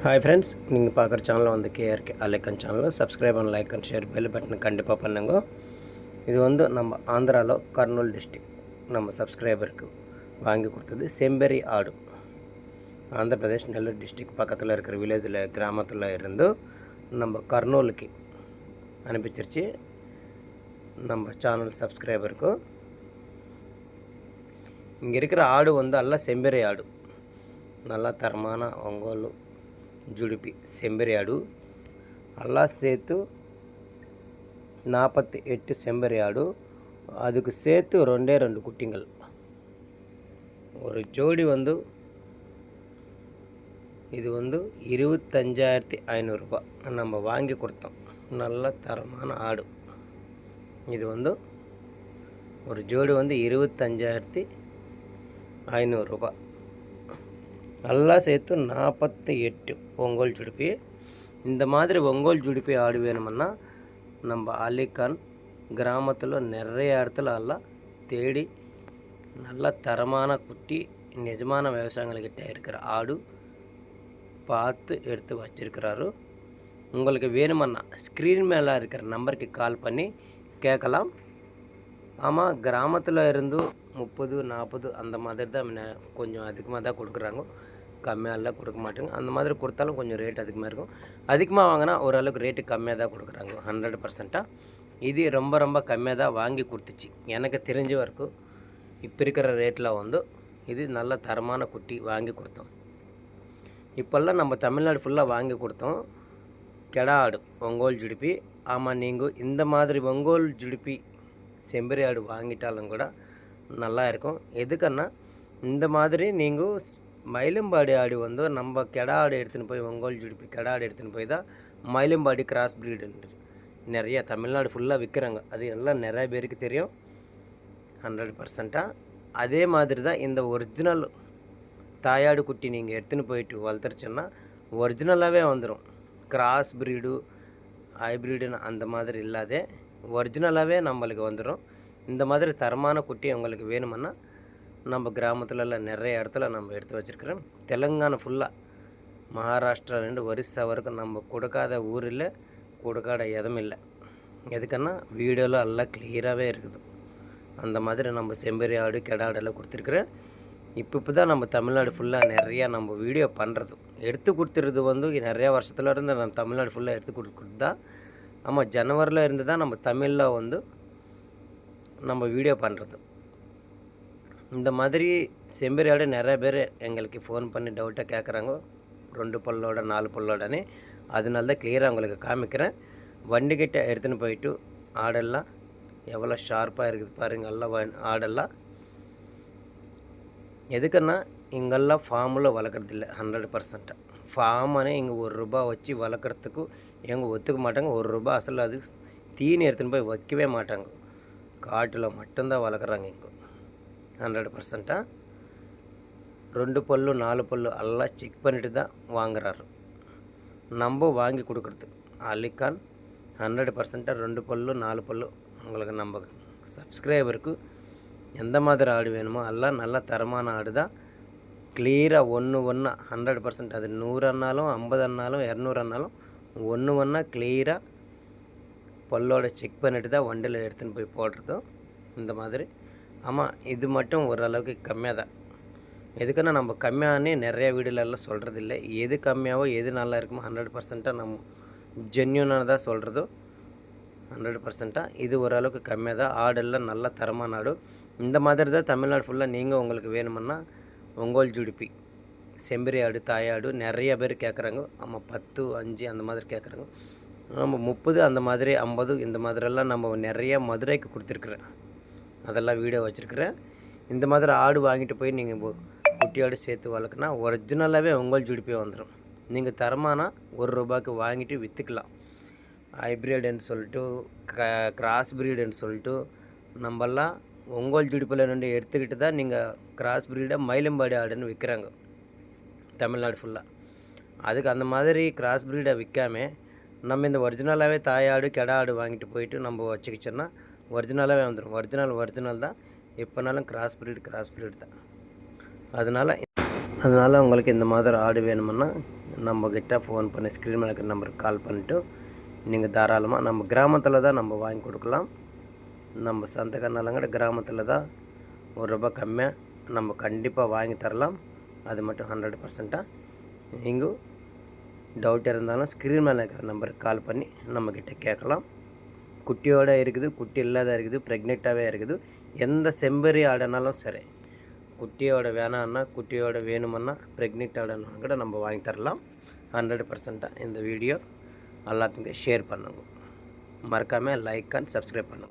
Hi friends, நீங்கள் பார்க்குற சேனலில் வந்து கேஆர்கே அலைக்கன் சேனலில் subscribe and like and share bell பட்டனை கண்டிப்பாக பண்ணுங்க. இது வந்து நம்ம ஆந்திராவில் கர்னூல் டிஸ்ட்ரிக் நம்ம சப்ஸ்கிரைபருக்கு வாங்கி கொடுத்தது செம்பெரி ஆடு. ஆந்திர பிரதேஷ் நெல்லூர் டிஸ்ட்ரிக் பக்கத்தில் இருக்கிற வில்லேஜில் கிராமத்தில் இருந்து நம்ம கர்னூலுக்கு அனுப்பிச்சிருச்சு நம்ம சேனல் சப்ஸ்கிரைபருக்கு. இங்கே இருக்கிற ஆடு வந்து எல்லாம் செம்பெரி ஆடு, நல்லா தரமான ஒங்கோல் ಜುಡಿಪಿ ಸೆಂಬರಿ ಆಡು ಎಲ್ಲ ಸೇತು 48 செம்பரி ஆடு. அதுக்கு சேர்த்து ரெண்டு குட்டிங்கள். ஒரு ஜோடி வந்து இது வந்து 25,500 ரூபாய் நம்ம வாங்கி கொடுத்தோம். நல்ல தரமான ஆடு. இது வந்து ஒரு ஜோடி வந்து 25,500 ரூபாய். நல்லா சேர்த்து 48 ஒங்கோல் ஜுடிப்பி. இந்த மாதிரி ஒங்கோல் ஜுடிப்பி ஆடு வேணுமுன்னா நம்ம அலிகான் கிராமத்தில் நிறைய இடத்துல எல்லாம் தேடி நல்ல தரமான குட்டி நிஜமான விவசாயிகள்கிட்ட இருக்கிற ஆடு பார்த்து எடுத்து வச்சிருக்கிறாரு. உங்களுக்கு வேணுமன்னா ஸ்க்ரீன் மேலே இருக்கிற நம்பருக்கு கால் பண்ணி கேட்கலாம். ஆமாம், கிராமத்தில் இருந்து 30-40 அந்த மாதிரி தான் கொஞ்சம் அதிகமாக தான் கொடுக்குறாங்க, கம்மியாலாம் கொடுக்க மாட்டாங்க. அந்த மாதிரி கொடுத்தாலும் கொஞ்சம் ரேட் அதிகமாக இருக்கும். அதிகமாக வாங்கினா ஓரளவுக்கு ரேட்டு கம்மியாக தான் கொடுக்குறாங்க 100%. இது ரொம்ப ரொம்ப கம்மியாக தான் வாங்கி கொடுத்துச்சு எனக்கு தெரிஞ்ச வரைக்கும். இப்போ இருக்கிற ரேட்டில் வந்து இது நல்ல தரமான குட்டி வாங்கி கொடுத்தோம். இப்போல்லாம் நம்ம தமிழ்நாடு ஃபுல்லாக வாங்கி கொடுத்தோம் கெடா ஆடு ஒங்கோல் ஜுடிப்பி. ஆமாம், நீங்கள் இந்த மாதிரி ஒங்கோல் ஜுடிப்பி செம்பரி ஆடு வாங்கிட்டாலும் கூட நல்லா இருக்கும். எதுக்குன்னா இந்த மாதிரி நீங்கள் மயிலம்பாடி ஆடு வந்து நம்ம கெடா ஆடு எடுத்துன்னு போய் ஒங்கோல் ஜுடிப்பி கெடா ஆடு எடுத்துன்னு போய் தான் மயிலம்பாடி கிராஸ் ப்ரீடு நிறைய தமிழ்நாடு ஃபுல்லாக விற்கிறாங்க. அது எல்லாம் நிறைய பேருக்கு தெரியும் 100%. அதே மாதிரி தான் இந்த ஒரிஜினல் தாயாடு குட்டி நீங்கள் எடுத்துன்னு போயிட்டு வளர்த்துருச்சுன்னா ஒரிஜினலாகவே வந்துடும். கிராஸ் ப்ரீடு ஹைப்ரிடுன்னு அந்த மாதிரி இல்லாத ஒரிஜினலாகவே நம்மளுக்கு வந்துடும். இந்த மாதிரி தரமான குட்டி உங்களுக்கு வேணுமுன்னா நம்ம கிராமத்துலலாம் நிறைய இடத்துல நம்ம எடுத்து வச்சுருக்கிறோம். தெலுங்கானா ஃபுல்லாக மகாராஷ்டிராலேருந்து ஒரிசா வரைக்கும் நம்ம கொடுக்காத ஊர் இல்லை, கொடுக்காத இடமும் இல்லை. எதுக்குன்னா வீடியோவில் எல்லாம் கிளியராகவே இருக்குது. அந்த மாதிரி நம்ம செம்பரி ஆடு கெடா ஆடெல்லாம் கொடுத்துருக்குறேன். இப்போ தான் நம்ம தமிழ்நாடு ஃபுல்லாக நிறையா நம்ம வீடியோ பண்ணுறது எடுத்து கொடுத்துறது வந்து நிறையா வருஷத்துல இருந்து நம்ம தமிழ்நாடு ஃபுல்லாக எடுத்து கொடுக்குறது தான். ஆமாம், ஜனவரியில் இருந்து தான் நம்ம தமிழில் வந்து நம்ம வீடியோ பண்ணுறது. இந்த மாதிரி செம்பரி ஆடு நிறைய பேர் எங்களுக்கு ஃபோன் பண்ணி டவுட்டாக கேட்குறாங்க, 2 பல்லோட 4 பல்லோடனே. அதனால தான் கிளியராக உங்களுக்கு காமிக்கிறேன். வண்டிக்கிட்ட எடுத்துன்னு போயிட்டு ஆடெல்லாம் எவ்வளோ ஷார்ப்பாக இருக்குது பாருங்கள். எல்லாம் ஆடெல்லாம் எதுக்குன்னா இங்கெல்லாம் ஃபார்மில் வளர்க்குறதில்ல 100%. ஃபார்மானே இங்கே ₹1 வச்சு வளர்க்குறதுக்கு எங்கே ஒத்துக்க மாட்டாங்க. ₹1 அசல் அது தீனி எடுத்துன்னு போய் வைக்கவே மாட்டாங்க. காட்டில் மட்டும்தான் வளர்க்குறாங்க இங்கே 100%. 2 பல்லு 4 பல்லு எல்லாம் செக் பண்ணிட்டு தான் வாங்குறாரு. நம்ம வாங்கி கொடுக்குறது அலிகான் 100% 2 பல்லு 4 பல்லு. உங்களுக்கு நம்ம சப்ஸ்கிரைபருக்கு எந்த மாதிரி ஆடு வேணுமோ எல்லாம் நல்ல தரமான ஆடு தான். கிளியராக ஒன்று 100%. அது 100 ஆனாலும் 50 ஆனாலும் 200 ஆனாலும் ஒன்றா கிளியராக பல்லோட செக் பண்ணிட்டு தான் வண்டியில் எடுத்துன்னு போய் போடுறதும் இந்த மாதிரி. ஆமாம், இது மட்டும் ஓரளவுக்கு கம்மியாக தான். எதுக்குன்னா நம்ம கம்மியானே நிறைய வீடுலெல்லாம் சொல்கிறது இல்லை. எது கம்மியாகவோ எது நல்லா இருக்குமோ 100% நம்ம ஜென்யூனாக சொல்கிறதோ 100%. இது ஓரளவுக்கு கம்மியாக தான். ஆடெல்லாம் நல்ல தரமான ஆடு. இந்த மாதிரி தான் தமிழ்நாடு ஃபுல்லாக நீங்கள் உங்களுக்கு வேணுமுன்னா ஒங்கோல் ஜுடிப்பி செம்பரி ஆடு தாயாடு நிறைய பேர் கேட்குறாங்க. ஆமாம், 10, 5 அந்த மாதிரி கேட்குறாங்க. நம்ம 30 அந்த மாதிரி 50 இந்த மாதிரியெல்லாம் நம்ம நிறைய மதுரைக்கு கொடுத்துருக்குறேன். அதெல்லாம் வீடியோ வச்சுருக்கிறேன். இந்த மாதிரி ஆடு வாங்கிட்டு போய் நீங்கள் குட்டியோடு சேர்த்து வளர்க்குனா ஒரிஜினலாகவே ஒங்கோல் ஜுடிப்பே வந்துடும். நீங்கள் தரமான ₹1 வாங்கிட்டு விற்றுக்கலாம். ஹைப்ரிடுன்னு சொல்லிட்டு கிராஸ் ப்ரீடுன்னு சொல்லிட்டு நம்மெல்லாம் ஒங்கோல் ஜுடிப்பில் ரெண்டு எடுத்துக்கிட்டு தான் நீங்கள் கிராஸ் ப்ரீடை மயிலம்பாடி ஆடுன்னு விற்கிறாங்க தமிழ்நாடு ஃபுல்லாக. அதுக்கு அந்த மாதிரி கிராஸ் ப்ரீடை விற்காமல் நம்ம இந்த ஒரிஜினலாகவே தாயாடு கெடா ஆடு வாங்கிட்டு போயிட்டு நம்ம வச்சுக்கிச்சோன்னா ஒரிஜினலாகவே வந்துடும். ஒரிஜினல் தான். எப்போனாலும் கிராஸ் ப்ரீடு தான். அதனால் உங்களுக்கு இந்த மாதிரி ஆடு வேணுமுன்னா நம்மக்கிட்ட ஃபோன் பண்ணி ஸ்க்ரீன் மேலே இருக்கிற நம்பருக்கு கால் பண்ணிட்டு நீங்கள் தாராளமாக நம்ம கிராமத்தில் தான் நம்ம வாங்கி கொடுக்கலாம். நம்ம சந்தகநல்லங்கட கிராமத்தில் தான் ₹1 கம்மியாக நம்ம கண்டிப்பாக வாங்கி தரலாம். அது மட்டும் 100%. நீங்கள் டவுட் இருந்தாலும் ஸ்க்ரீன் மேலே இருக்கிற நம்பருக்கு கால் பண்ணி நம்மக்கிட்ட கேட்கலாம். குட்டியோடு இருக்குது, குட்டி இல்லாத இருக்குது, ப்ரெக்னெண்ட்டாகவே இருக்குது. எந்த செம்பரி ஆடுனாலும் சரி, குட்டியோட வேணான்னா, குட்டியோட வேணுமன்னா, ப்ரெக்னென்ட் ஆடுனா கூட நம்ம வாங்கி தரலாம். 100%. இந்த வீடியோ எல்லாத்துக்கும் ஷேர் பண்ணுங்க. மறக்காமல் லைக் அண்ட் சப்ஸ்கிரைப் பண்ணுங்க.